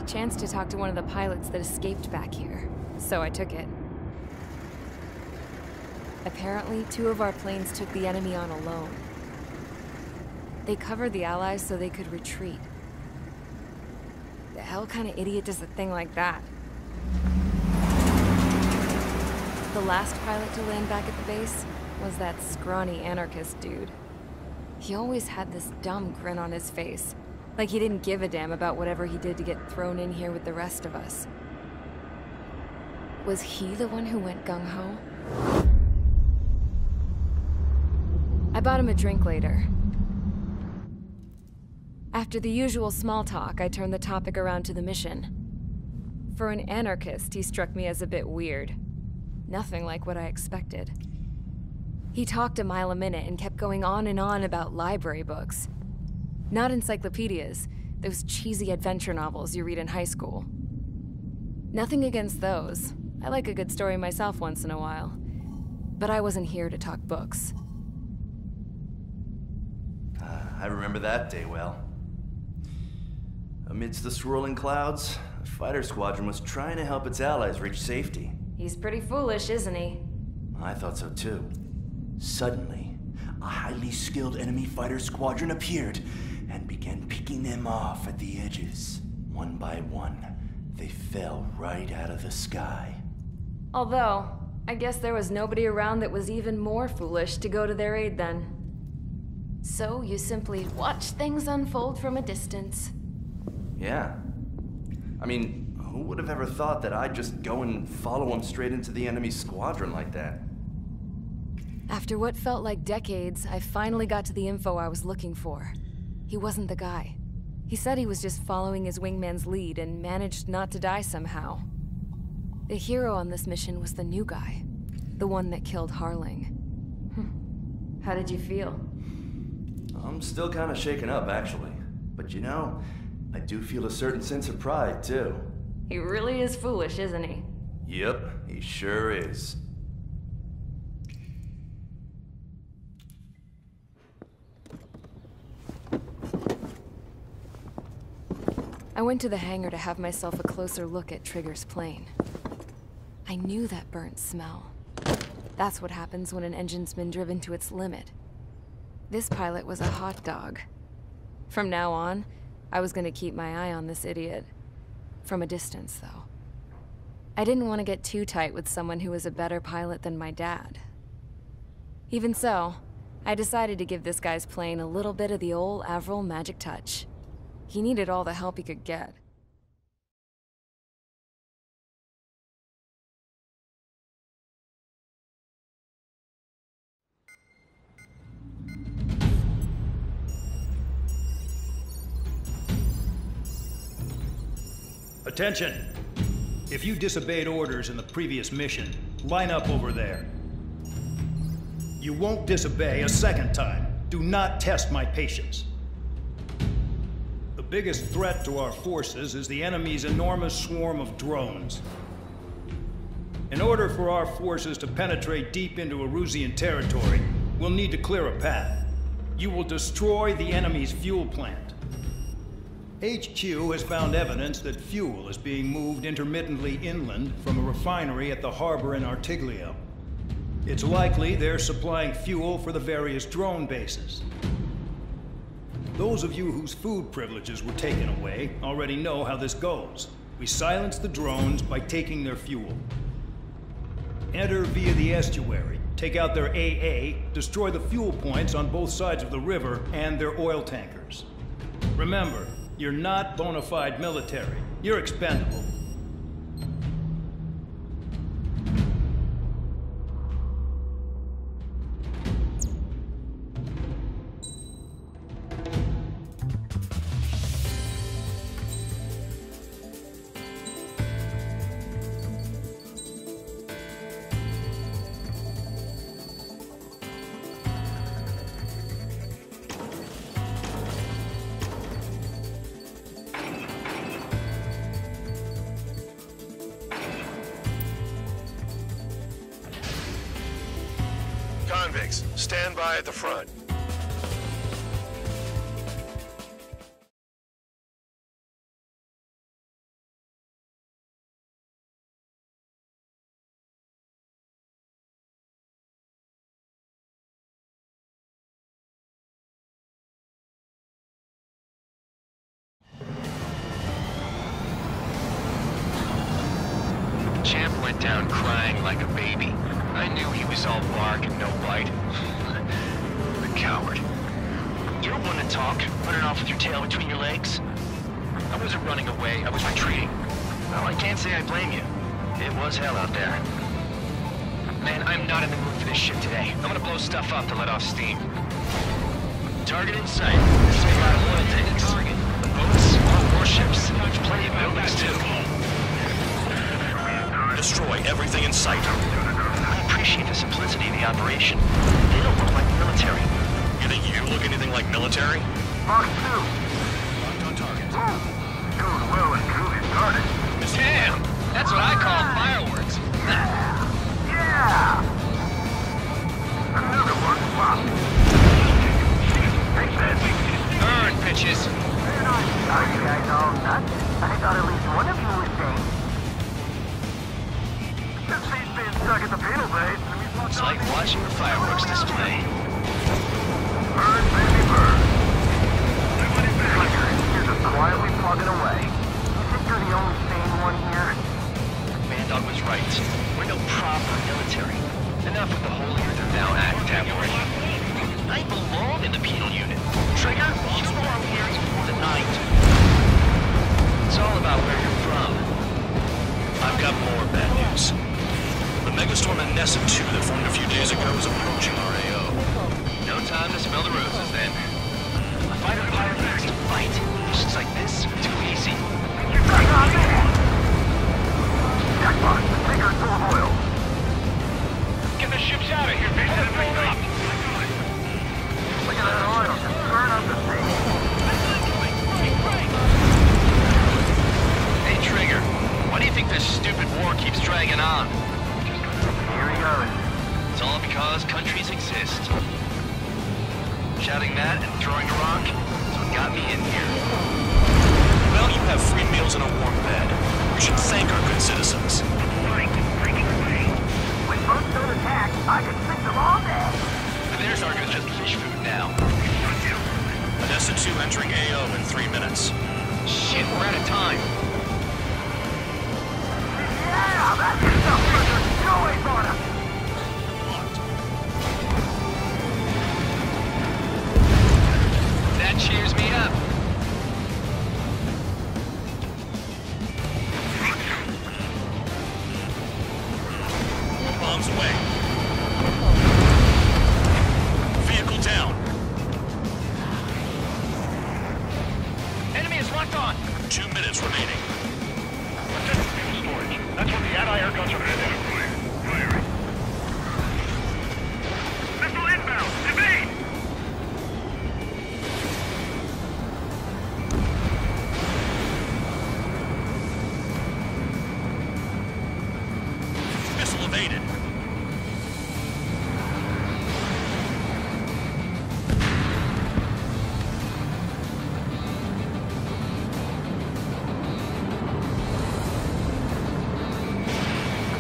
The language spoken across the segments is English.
a chance to talk to one of the pilots that escaped back here, so I took it. Apparently, 2 of our planes took the enemy on alone. They covered the Allies so they could retreat. The hell kind of idiot does a thing like that? The last pilot to land back at the base was that scrawny anarchist dude. He always had this dumb grin on his face, like he didn't give a damn about whatever he did to get thrown in here with the rest of us. Was he the one who went gung-ho? I bought him a drink later. After the usual small talk, I turned the topic around to the mission. For an anarchist, he struck me as a bit weird. Nothing like what I expected. He talked a mile a minute and kept going on and on about library books. Not encyclopedias, those cheesy adventure novels you read in high school. Nothing against those. I like a good story myself once in a while. But I wasn't here to talk books. I remember that day well. Amidst the swirling clouds, a fighter squadron was trying to help its allies reach safety. He's pretty foolish, isn't he? I thought so too. Suddenly, a highly skilled enemy fighter squadron appeared and began picking them off at the edges. One by one, they fell right out of the sky. Although, I guess there was nobody around that was even more foolish to go to their aid then. So you simply watch things unfold from a distance. Yeah. I mean, who would have ever thought that I'd just go and follow him straight into the enemy squadron like that? After what felt like decades, I finally got to the info I was looking for. He wasn't the guy. He said he was just following his wingman's lead and managed not to die somehow. The hero on this mission was the new guy. The one that killed Harling. How did you feel? I'm still kind of shaken up, actually. But you know, I do feel a certain sense of pride, too. He really is foolish, isn't he? Yep, he sure is. I went to the hangar to have myself a closer look at Trigger's plane. I knew that burnt smell. That's what happens when an engine's been driven to its limit. This pilot was a hot dog. From now on, I was gonna keep my eye on this idiot. From a distance, though. I didn't want to get too tight with someone who was a better pilot than my dad. Even so, I decided to give this guy's plane a little bit of the old Avril magic touch. He needed all the help he could get. Attention! If you disobeyed orders in the previous mission, line up over there. You won't disobey a second time. Do not test my patience. The biggest threat to our forces is the enemy's enormous swarm of drones. In order for our forces to penetrate deep into Erusian territory, we'll need to clear a path. You will destroy the enemy's fuel plant. HQ has found evidence that fuel is being moved intermittently inland from a refinery at the harbor in Artigilo. It's likely they're supplying fuel for the various drone bases. Those of you whose food privileges were taken away already know how this goes. We silence the drones by taking their fuel. Enter via the estuary, take out their AA, destroy the fuel points on both sides of the river and their oil tankers. Remember, you're not bona fide military. You're expendable. Convicts, stand by at the front. Champ went down crying like a baby. I knew he was all bark and no bite. The coward. You don't want to talk, running off with your tail between your legs. I wasn't running away, I was retreating. Well, I can't say I blame you. It was hell out there. Man, I'm not in the mood for this shit today. I'm gonna blow stuff up to let off steam. Target in sight. Save a lot of oil tanks. The boats, all warships. There's plenty of buildings too. Destroy everything in sight. I appreciate the simplicity of the operation. They don't look like military. You think you look anything like military? Mark 2. Locked on target. Doing well and truly started. Damn! That's what I call fireworks. Yeah! Another one popped. Take that. Burn, bitches! Are you guys all nuts? I thought at least one of you was sane. Since he's been stuck at the penal base, It's like watching a fireworks display. burn, baby, burn. Flicker, you're just quietly plugging away. You think you're the only sane one here? Bandog was right. We're no proper military. Enough with the holier-than-thou act, tabloid. I belong in the penal unit. Trigger, you belong here tonight. It's all about where you're from. I've got more bad news. The megastorm in Nessa 2 that formed a few days ago is approaching our AO. No time to smell the roses, then. A fighter pilot needs to fight. Missions like this are too easy. Jackpot, the Trigger's full of oil. Get the ships out of here, bitch. Let's build up. Look at that oil, just burn up the thing. Hey, Trigger. Why do you think this stupid war keeps dragging on? Here he goes. It's all because countries exist. Shouting that and throwing a rock is what got me in here. Well, you have free meals and a warm bed. You should thank our good citizens. When boats don't attack, I can fix them all day. But there's our good fish food now. Nessa 2 entering AO in 3 minutes. Shit, we're out of time. Yeah, that's your stuff, Trigger. Go away, Barna. That cheers me up. Bombs away. Vehicle down. Enemy is locked on. 2 minutes remaining. Storage. That's what the anti-air guns are headed. Firing. Missile inbound. Evade! Missile evaded.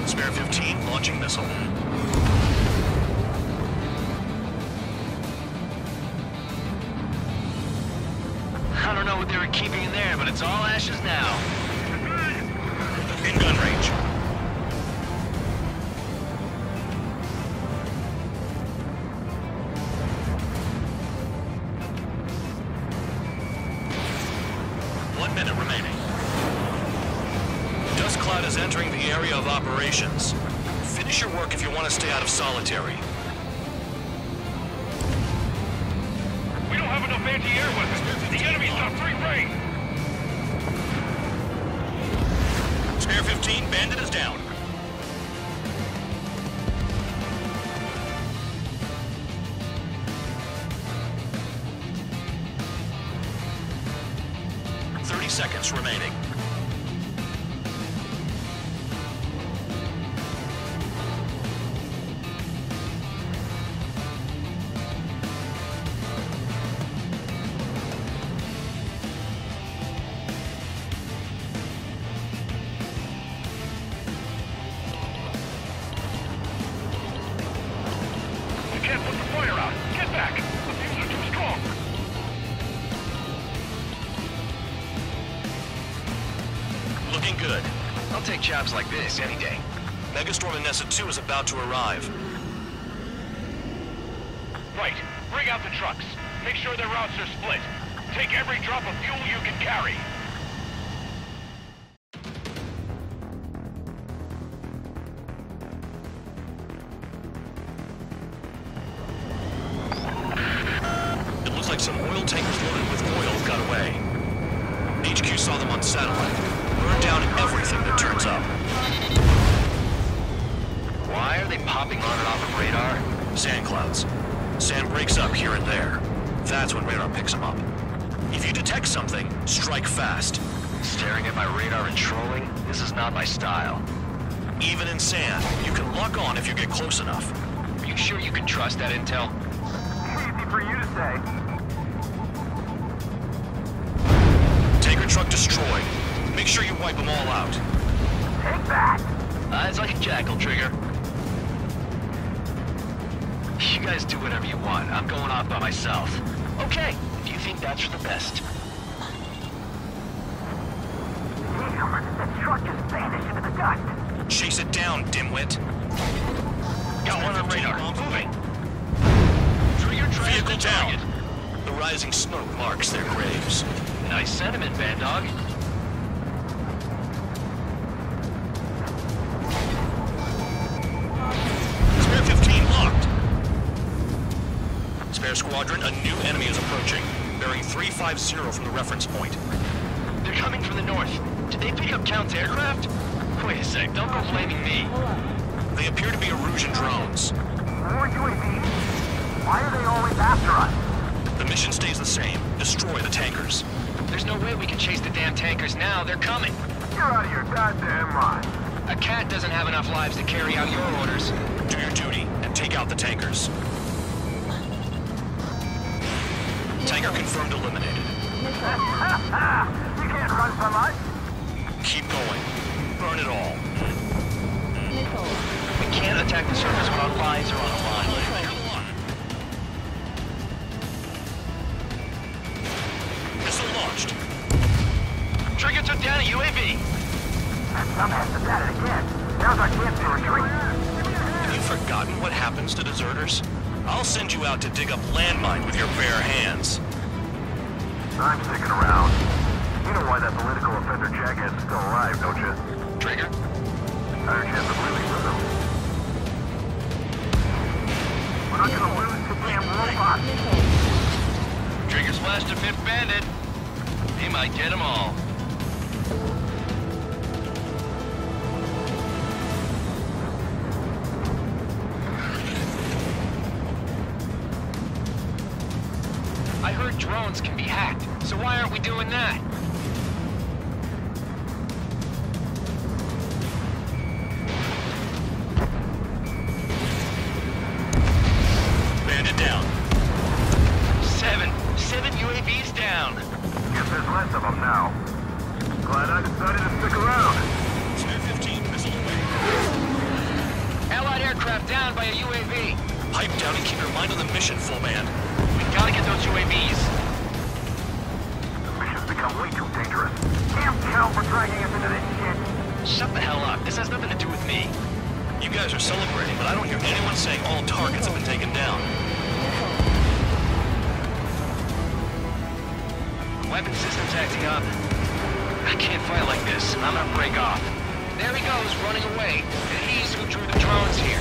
Spare 15 launching missile. I don't know what they were keeping in there, but it's all ashes now. In gun range. One minute remaining. Dust cloud is entering the area of operations. Finish your work if you want to stay out of solitary. We don't have enough anti-air weapons. The enemy's got free reign. Spare 15, bandit is down. Seconds remaining. You can't put the fire out. Get back. The fumes are too strong. Looking good. I'll take jobs like this any day. Megastorm and Nessa 2 is about to arrive. Right. Bring out the trucks. Make sure their routes are split. Take every drop of fuel you can carry. It looks like some oil tankers loaded with oil got away. HQ saw them on satellite. Burned down everything that turns up. Why are they popping on and off of radar? Sand clouds. Sand breaks up here and there. That's when radar picks them up. If you detect something, strike fast. Staring at my radar and trolling? This is not my style. Even in sand, you can lock on if you get close enough. Are you sure you can trust that intel? Easy for you to say. Tanker truck destroyed. Make sure you wipe them all out. Take that. Eyes like a jackal, Trigger. You guys do whatever you want. I'm going off by myself. Okay, if you think that's for the best. Damn, that truck just vanished into the dust. Chase it down, dimwit. Got one on radar. Moving. Trigger Vehicle down. target. The rising smoke marks their graves. Nice sentiment, Bad Dog. Spare 15 locked. Spare squadron, a new enemy is approaching. Bearing 350 from the reference point. They're coming from the north. Did they pick up Count's aircraft? Wait a sec, don't go blaming me. They appear to be Erusian drones. More UAVs? Why are they always after us? The mission stays the same. Destroy the tankers. There's no way we can chase the damn tankers now. They're coming. You're out of your goddamn mind. A cat doesn't have enough lives to carry out your orders. Do your duty and take out the tankers. Tanker confirmed eliminated. You can't run from us. Keep going. Burn it all. We can't attack the surface when our lives are on the line. Missile launched. Trigger took down a UAV. That dumbasses at it again. Now's our chance to retreat. Have you forgotten what happens to deserters? I'll send you out to dig up landmine with your bare hands. I'm sticking around. You know why that political offender jackass is still alive, don't you? Trigger? Higher chance of losing with him. We're not gonna lose to damn robots. Trigger splashed a fifth bandit. He might get them all. I heard drones can be hacked, so why aren't we doing that? Bandit down. Seven UAVs down. Guess there's less of them now. Glad I decided to stick around. Spare 15 missile away. Allied aircraft down by a UAV. Pipe down and keep your mind on the mission, full band. We gotta get those UAVs. The mission's become way too dangerous. Damn Cal for dragging us into this shit. Shut the hell up. This has nothing to do with me. You guys are celebrating, but I don't hear anyone saying all targets have been taken down. Weapon systems acting up. I can't fight like this. I'm gonna break off. There he goes, running away. And he's who drew the drones here.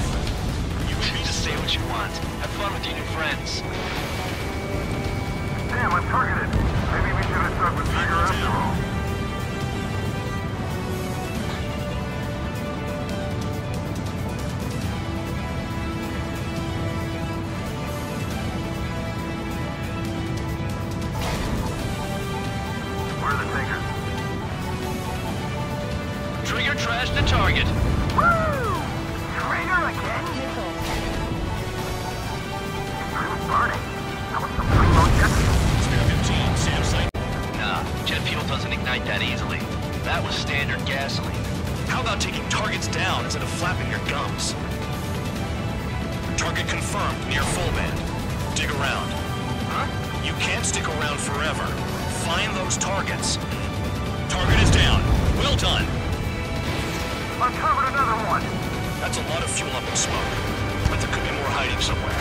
You can just say what you want. Have fun with your new friends. Damn, I'm targeted. Maybe we should have stuck with Trigger after all. Where are the tankers? Trigger trashed the target. Woo! Trigger again? It's burning. That was some primo jet fuel. Spare 15, SAM site. Nah, jet fuel doesn't ignite that easily. That was standard gasoline. How about taking targets down instead of flapping your gums? Target confirmed near full band. Dig around. Huh? You can't stick around forever. Find those targets. Target is down. Well done. lot of fuel up in smoke, but there could be more hiding somewhere.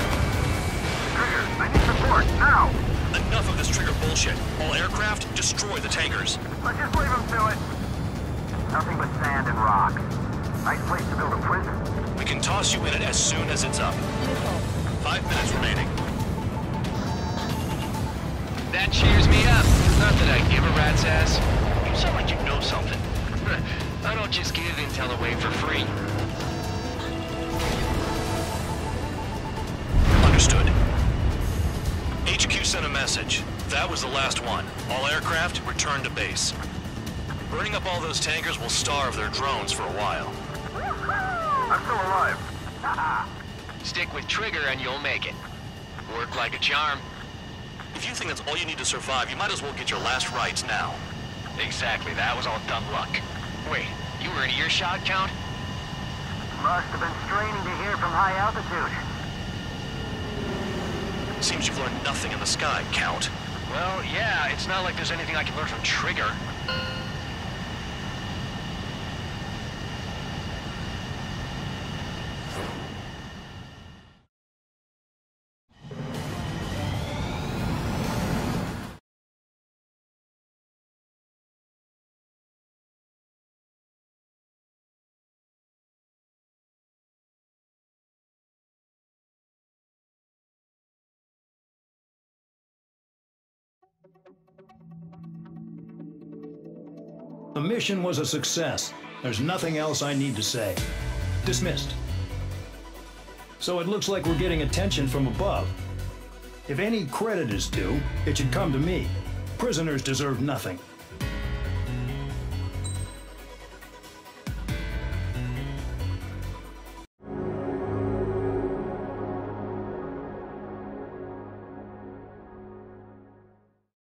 Trigger, I need support, now! Enough of this trigger bullshit. All aircraft, destroy the tankers. Let's just leave them to it. Nothing but sand and rock. Nice place to build a prison. We can toss you in it as soon as it's up. 5 minutes remaining. That cheers me up. Not that I give a rat's ass. You sound like you know something. I don't just give intel away for free. Understood. HQ sent a message. That was the last one. All aircraft, return to base. Burning up all those tankers will starve their drones for a while. I'm still alive. Stick with Trigger and you'll make it. Work like a charm. If you think that's all you need to survive, you might as well get your last rites now. Exactly, that was all dumb luck. Wait, you were in earshot, Count? Must have been straining to hear from high altitude. Seems you've learned nothing in the sky, Count. Well, yeah, it's not like there's anything I can learn from Trigger. The mission was a success. There's nothing else I need to say. Dismissed. So it looks like we're getting attention from above. If any credit is due, it should come to me. Prisoners deserve nothing.